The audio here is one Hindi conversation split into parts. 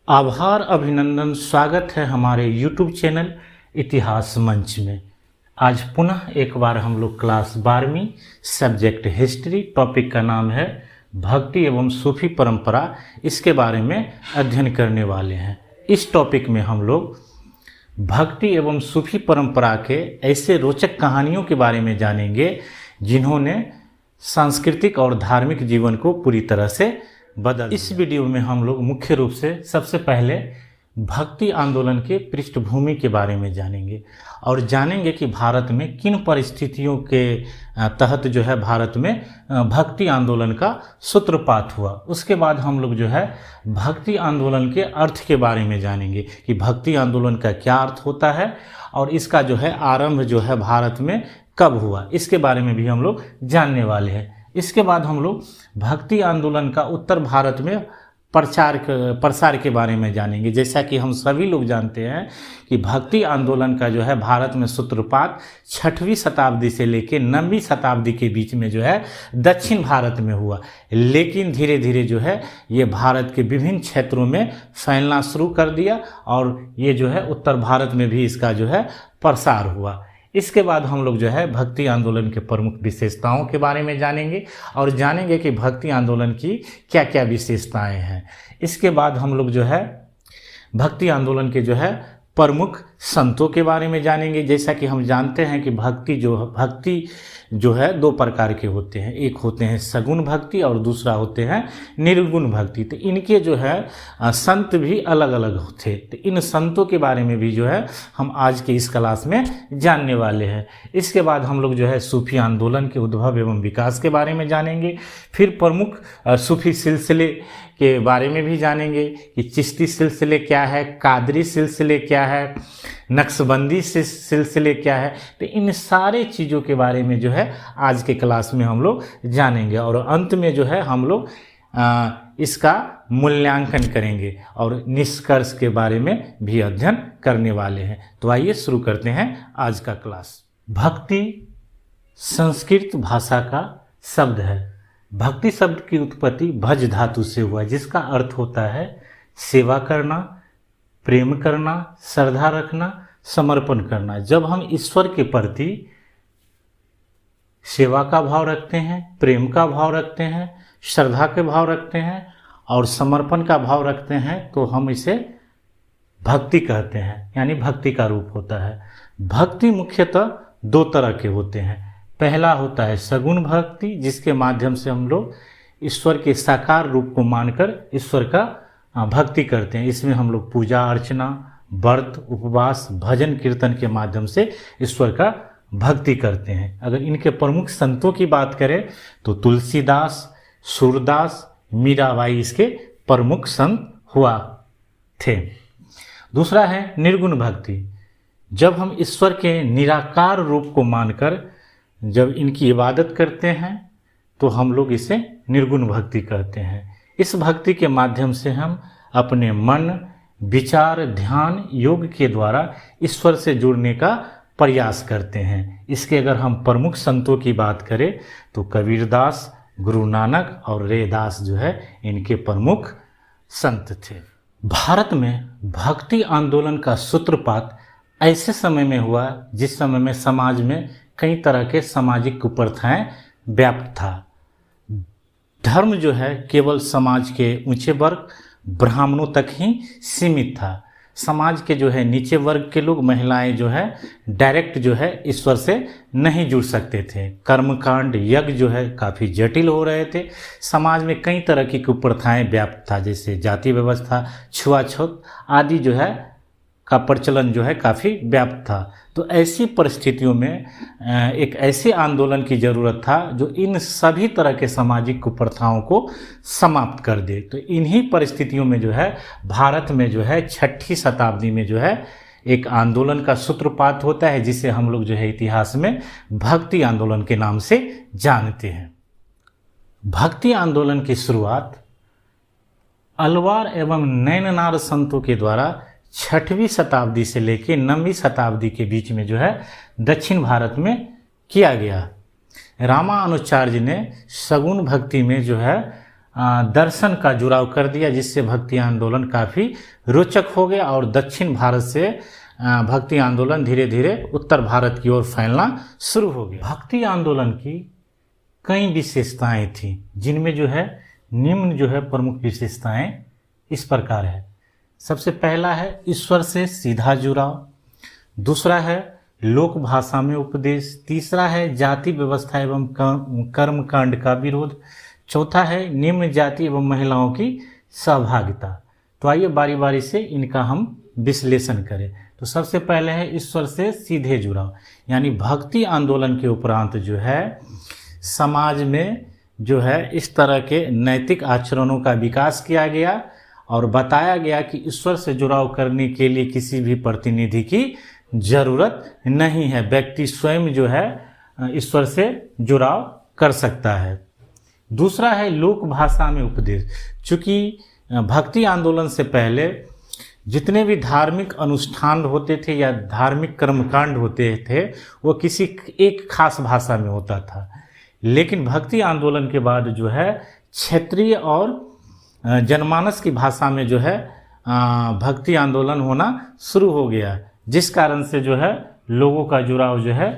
आभार, अभिनंदन, स्वागत है हमारे YouTube चैनल इतिहास मंच में। आज पुनः एक बार हम लोग क्लास 12वीं सब्जेक्ट हिस्ट्री, टॉपिक का नाम है भक्ति एवं सूफी परंपरा, इसके बारे में अध्ययन करने वाले हैं। इस टॉपिक में हम लोग भक्ति एवं सूफी परंपरा के ऐसे रोचक कहानियों के बारे में जानेंगे जिन्होंने सांस्कृतिक और धार्मिक जीवन को पूरी तरह से बदल। इस वीडियो में हम लोग मुख्य रूप से सबसे पहले भक्ति आंदोलन के पृष्ठभूमि के बारे में जानेंगे और जानेंगे कि भारत में किन परिस्थितियों के तहत जो है भारत में भक्ति आंदोलन का सूत्रपात हुआ। उसके बाद हम लोग जो है भक्ति आंदोलन के अर्थ के बारे में जानेंगे कि भक्ति आंदोलन का क्या अर्थ होता है और इसका जो है आरंभ जो है भारत में कब हुआ, इसके बारे में भी हम लोग जानने वाले हैं। इसके बाद हम लोग भक्ति आंदोलन का उत्तर भारत में प्रसार के बारे में जानेंगे। जैसा कि हम सभी लोग जानते हैं कि भक्ति आंदोलन का जो है भारत में सूत्रपात 6वीं शताब्दी से लेकर 9वीं शताब्दी के बीच में जो है दक्षिण भारत में हुआ, लेकिन धीरे धीरे जो है ये भारत के विभिन्न क्षेत्रों में फैलना शुरू कर दिया और ये जो है उत्तर भारत में भी इसका जो है प्रसार हुआ। इसके बाद हम लोग जो है भक्ति आंदोलन के प्रमुख विशेषताओं के बारे में जानेंगे और जानेंगे कि भक्ति आंदोलन की क्या क्या विशेषताएं हैं। इसके बाद हम लोग जो है भक्ति आंदोलन के जो है प्रमुख संतों के बारे में जानेंगे। जैसा कि हम जानते हैं कि भक्ति जो है दो प्रकार के होते हैं, एक होते हैं सगुण भक्ति और दूसरा होते हैं निर्गुण भक्ति। तो इनके जो है संत भी अलग अलग होते, तो इन संतों के बारे में भी जो है हम आज के इस क्लास में जानने वाले हैं। इसके बाद हम लोग जो है सूफी आंदोलन के उद्भव एवं विकास के बारे में जानेंगे। फिर प्रमुख सूफी सिलसिले के बारे में भी जानेंगे कि चिश्ती सिलसिले क्या है, कादरी सिलसिले क्या है, नक्शबंदी सिलसिले क्या है। तो इन सारे चीज़ों के बारे में जो है आज के क्लास में हम लोग जानेंगे और अंत में जो है हम लोग इसका मूल्यांकन करेंगे और निष्कर्ष के बारे में भी अध्ययन करने वाले हैं। तो आइए शुरू करते हैं आज का क्लास। भक्ति संस्कृत भाषा का शब्द है। भक्ति शब्द की उत्पत्ति भज धातु से हुआ, जिसका अर्थ होता है सेवा करना, प्रेम करना, श्रद्धा रखना, समर्पण करना। जब हम ईश्वर के प्रति सेवा का भाव रखते हैं, प्रेम का भाव रखते हैं, श्रद्धा के भाव रखते हैं और समर्पण का भाव रखते हैं तो हम इसे भक्ति कहते हैं, यानी भक्ति का रूप होता है। भक्ति मुख्यतः दो तरह के होते हैं। पहला होता है सगुण भक्ति, जिसके माध्यम से हम लोग ईश्वर के साकार रूप को मानकर ईश्वर का भक्ति करते हैं। इसमें हम लोग पूजा अर्चना, व्रत, उपवास, भजन कीर्तन के माध्यम से ईश्वर का भक्ति करते हैं। अगर इनके प्रमुख संतों की बात करें तो तुलसीदास, सूरदास, मीराबाई इसके प्रमुख संत हुआ थे। दूसरा है निर्गुण भक्ति। जब हम ईश्वर के निराकार रूप को मानकर जब इनकी इबादत करते हैं तो हम लोग इसे निर्गुण भक्ति कहते हैं। इस भक्ति के माध्यम से हम अपने मन, विचार, ध्यान, योग के द्वारा ईश्वर से जुड़ने का प्रयास करते हैं। इसके अगर हम प्रमुख संतों की बात करें तो कबीरदास, गुरु नानक और रैदास जो है इनके प्रमुख संत थे। भारत में भक्ति आंदोलन का सूत्रपात ऐसे समय में हुआ जिस समय में समाज में कई तरह के सामाजिक कुप्रथाएं व्याप्त था। धर्म जो है केवल समाज के ऊंचे वर्ग ब्राह्मणों तक ही सीमित था। समाज के जो है नीचे वर्ग के लोग, महिलाएं जो है डायरेक्ट जो है ईश्वर से नहीं जुड़ सकते थे। कर्मकांड, यज्ञ जो है काफ़ी जटिल हो रहे थे। समाज में कई तरह की कुप्रथाएं व्याप्त था, जैसे जाति व्यवस्था, छुआछूत आदि जो है का प्रचलन जो है काफ़ी व्याप्त था। तो ऐसी परिस्थितियों में एक ऐसे आंदोलन की ज़रूरत था जो इन सभी तरह के सामाजिक कुप्रथाओं को समाप्त कर दे। तो इन्हीं परिस्थितियों में जो है भारत में जो है 6ठी शताब्दी में जो है एक आंदोलन का सूत्रपात होता है, जिसे हम लोग जो है इतिहास में भक्ति आंदोलन के नाम से जानते हैं। भक्ति आंदोलन की शुरुआत अलवार एवं नैननार संतों के द्वारा 6वीं शताब्दी से लेकर 9वीं शताब्दी के बीच में जो है दक्षिण भारत में किया गया। रामानुजाचार्य ने सगुण भक्ति में जो है दर्शन का जुड़ाव कर दिया, जिससे भक्ति आंदोलन काफ़ी रोचक हो गया और दक्षिण भारत से भक्ति आंदोलन धीरे धीरे उत्तर भारत की ओर फैलना शुरू हो गया। भक्ति आंदोलन की कई विशेषताएं थी, जिनमें जो है निम्न जो है प्रमुख विशेषताएं इस प्रकार है। सबसे पहला है ईश्वर से सीधा जुड़ाव, दूसरा है लोक भाषा में उपदेश, तीसरा है जाति व्यवस्था एवं कर्म कांड का विरोध, चौथा है निम्न जाति एवं महिलाओं की सहभागिता। तो आइए बारी बारी से इनका हम विश्लेषण करें। तो सबसे पहले है ईश्वर से सीधे जुड़ाव, यानी भक्ति आंदोलन के उपरांत जो है समाज में जो है इस तरह के नैतिक आचरणों का विकास किया गया और बताया गया कि ईश्वर से जुड़ाव करने के लिए किसी भी प्रतिनिधि की जरूरत नहीं है, व्यक्ति स्वयं जो है ईश्वर से जुड़ाव कर सकता है। दूसरा है लोक भाषा में उपदेश, चूँकि भक्ति आंदोलन से पहले जितने भी धार्मिक अनुष्ठान होते थे या धार्मिक कर्मकांड होते थे वो किसी एक खास भाषा में होता था, लेकिन भक्ति आंदोलन के बाद जो है क्षेत्रीय और जनमानस की भाषा में जो है भक्ति आंदोलन होना शुरू हो गया, जिस कारण से जो है लोगों का जुड़ाव जो है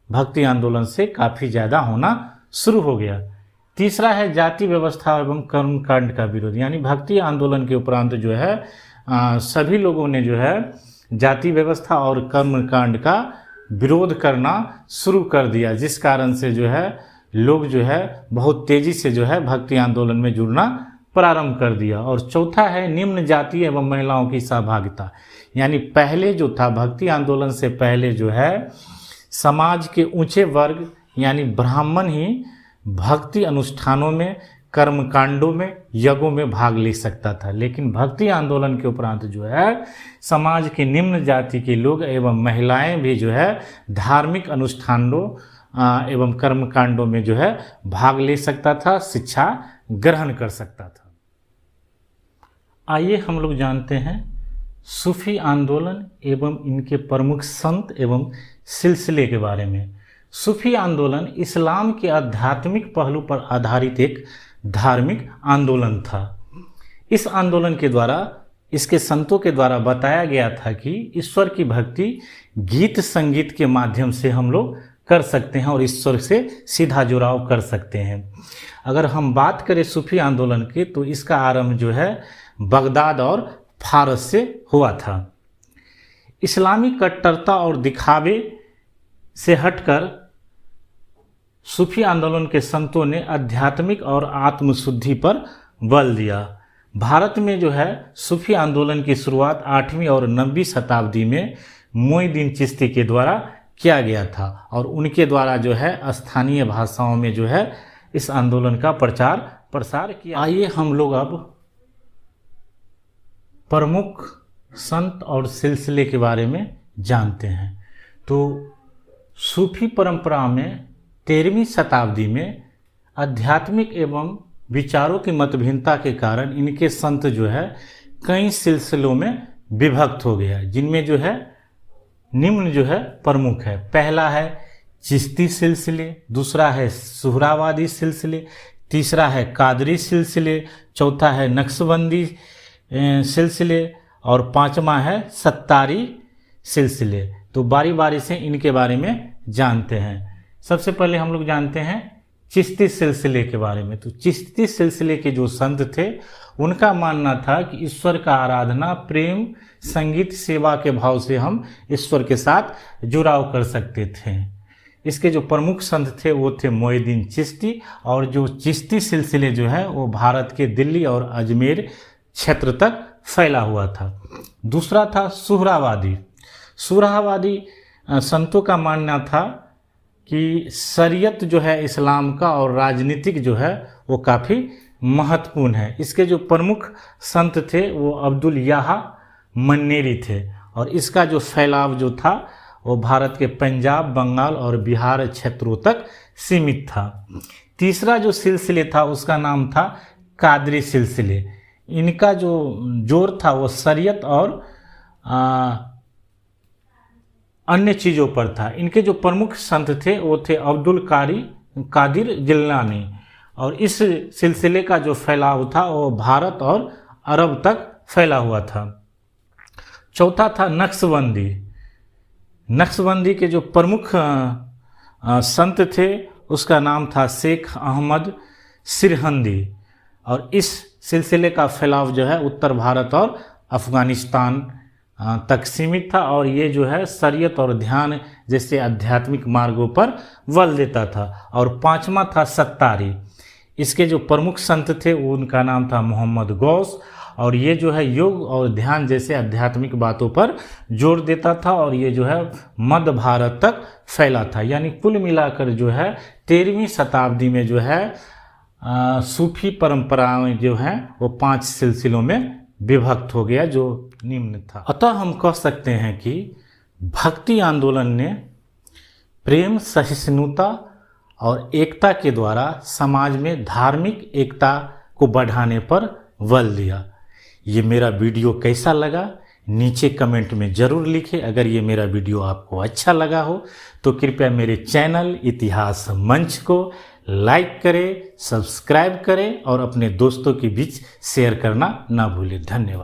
भक्ति आंदोलन से काफ़ी ज़्यादा होना शुरू हो गया। तीसरा है जाति व्यवस्था एवं कर्मकांड का विरोध, यानी भक्ति आंदोलन के उपरांत जो है सभी लोगों ने जो है जाति व्यवस्था और कर्मकांड का विरोध करना शुरू कर दिया, जिस कारण से जो है लोग जो है बहुत तेज़ी से जो है भक्ति आंदोलन में जुड़ना प्रारंभ कर दिया। और चौथा है निम्न जाति एवं महिलाओं की सहभागिता, यानी पहले जो था भक्ति आंदोलन से पहले जो है समाज के ऊंचे वर्ग यानी ब्राह्मण ही भक्ति अनुष्ठानों में, कर्मकांडों में, यज्ञों में भाग ले सकता था, लेकिन भक्ति आंदोलन के उपरांत जो है समाज के निम्न जाति के लोग एवं महिलाएं भी जो है धार्मिक अनुष्ठानों एवं कर्मकांडों में जो है भाग ले सकता था, शिक्षा ग्रहण कर सकता था। आइए हम लोग जानते हैं सूफी आंदोलन एवं इनके प्रमुख संत एवं सिलसिले के बारे में। सूफी आंदोलन इस्लाम के आध्यात्मिक पहलू पर आधारित एक धार्मिक आंदोलन था। इस आंदोलन के द्वारा इसके संतों के द्वारा बताया गया था कि ईश्वर की भक्ति गीत संगीत के माध्यम से हम लोग कर सकते हैं और ईश्वर से सीधा जुड़ाव कर सकते हैं। अगर हम बात करें सूफी आंदोलन की तो इसका आरंभ जो है बगदाद और फारस से हुआ था। इस्लामी कट्टरता और दिखावे से हटकर सूफी आंदोलन के संतों ने आध्यात्मिक और आत्मशुद्धि पर बल दिया। भारत में जो है सूफी आंदोलन की शुरुआत 8वीं और 9वीं शताब्दी में मोइनुद्दीन चिश्ती के द्वारा किया गया था और उनके द्वारा जो है स्थानीय भाषाओं में जो है इस आंदोलन का प्रचार प्रसार किया। आइए हम लोग अब प्रमुख संत और सिलसिले के बारे में जानते हैं। तो सूफी परंपरा में 13वीं शताब्दी में आध्यात्मिक एवं विचारों की मतभिन्नता के कारण इनके संत जो है कई सिलसिलों में विभक्त हो गया, जिनमें जो है निम्न जो है प्रमुख है। पहला है चिश्ती सिलसिले, दूसरा है सुहरावादी सिलसिले, तीसरा है कादरी सिलसिले, चौथा है नक्शबंदी सिलसिले और पांचवा है सत्तारी सिलसिले। तो बारी बारी से इनके बारे में जानते हैं। सबसे पहले हम लोग जानते हैं चिश्ती सिलसिले के बारे में। तो चिश्ती सिलसिले के जो संत थे उनका मानना था कि ईश्वर का आराधना, प्रेम, संगीत, सेवा के भाव से हम ईश्वर के साथ जुड़ाव कर सकते थे। इसके जो प्रमुख संत थे वो थे मोइनुद्दीन चिश्ती, और जो चिश्ती सिलसिले जो है वो भारत के दिल्ली और अजमेर क्षेत्र तक फैला हुआ था। दूसरा था सुहरावादी। सुहरावादी संतों का मानना था कि शरीयत जो है इस्लाम का और राजनीतिक जो है वो काफ़ी महत्वपूर्ण है। इसके जो प्रमुख संत थे वो अब्दुल याहा मन्नेरी थे और इसका जो फैलाव जो था वो भारत के पंजाब, बंगाल और बिहार क्षेत्रों तक सीमित था। तीसरा जो सिलसिले था उसका नाम था कादरी सिलसिले। इनका जो जोर था वो शरीयत और अन्य चीज़ों पर था। इनके जो प्रमुख संत थे वो थे अब्दुल कादिर जिलानी और इस सिलसिले का जो फैलाव था वो भारत और अरब तक फैला हुआ था। चौथा था नक्शबंदी। नक्शबंदी के जो प्रमुख संत थे उसका नाम था शेख अहमद सिरहंदी, और इस सिलसिले का फैलाव जो है उत्तर भारत और अफ़गानिस्तान तक सीमित था, और ये जो है शरीयत और ध्यान जैसे आध्यात्मिक मार्गों पर बल देता था। और पांचवा था सत्तारी। इसके जो प्रमुख संत थे उनका नाम था मोहम्मद गौस, और ये जो है योग और ध्यान जैसे आध्यात्मिक बातों पर जोर देता था, और ये जो है मध्य भारत तक फैला था। यानी कुल मिलाकर जो है 13वीं शताब्दी में जो है सूफी परंपराएं जो हैं वो 5 सिलसिलों में विभक्त हो गया जो निम्न था। अतः हम कह सकते हैं कि भक्ति आंदोलन ने प्रेम, सहिष्णुता और एकता के द्वारा समाज में धार्मिक एकता को बढ़ाने पर बल दिया। ये मेरा वीडियो कैसा लगा नीचे कमेंट में ज़रूर लिखें। अगर ये मेरा वीडियो आपको अच्छा लगा हो तो कृपया मेरे चैनल इतिहास मंच को लाइक करें, सब्सक्राइब करें और अपने दोस्तों के बीच शेयर करना ना भूलें। धन्यवाद।